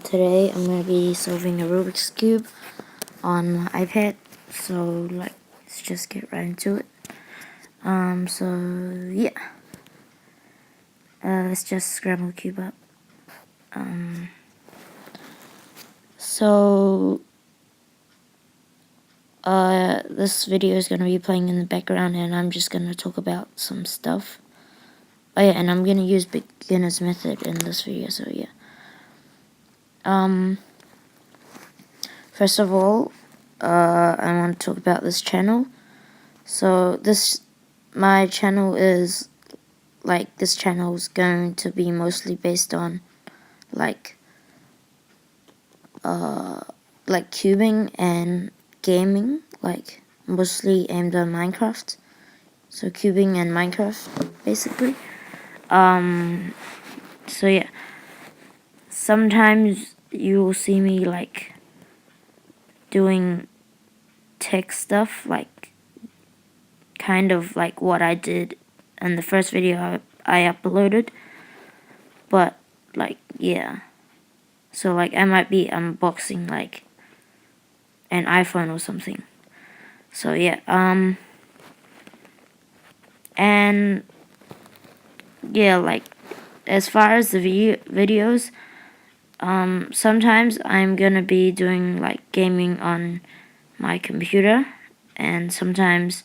Today I'm going to be solving a Rubik's Cube on my iPad, so let's just get right into it. Let's just scramble the cube up. This video is going to be playing in the background, and I'm just going to talk about some stuff. Oh yeah, and I'm going to use beginner's method in this video, so yeah. First of all, I want to talk about this channel. So my channel is this channel is going to be mostly based on cubing and gaming, mostly aimed on Minecraft. So cubing and Minecraft, basically. So yeah. Sometimes you will see me doing tech stuff, kind of like what I did in the first video I uploaded. But yeah. So I might be unboxing an iPhone or something. So yeah, and yeah, as far as the videos, sometimes I'm gonna be doing gaming on my computer, and sometimes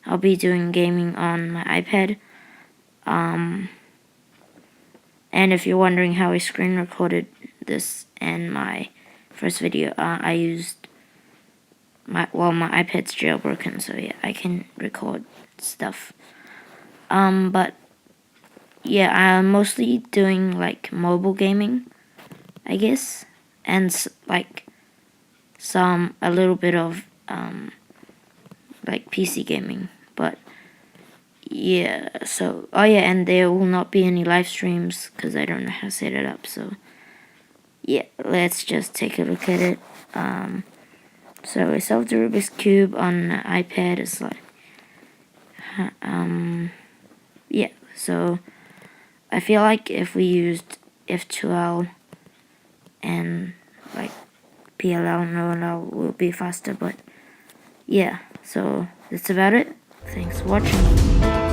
I'll be doing gaming on my iPad. And if you're wondering how I screen recorded this and my first video, I used my iPad's jailbroken, so yeah, I can record stuff. But yeah, I'm mostly doing mobile gaming, I guess, and a little bit of PC gaming. But yeah, so oh yeah, and there will not be any live streams because I don't know how to set it up. So yeah, let's just take a look at it. So I solved the Rubik's Cube on the iPad. It's yeah. So I feel like if we used F2L and PLL and OLL will be faster, but yeah. So that's about it. Thanks for watching.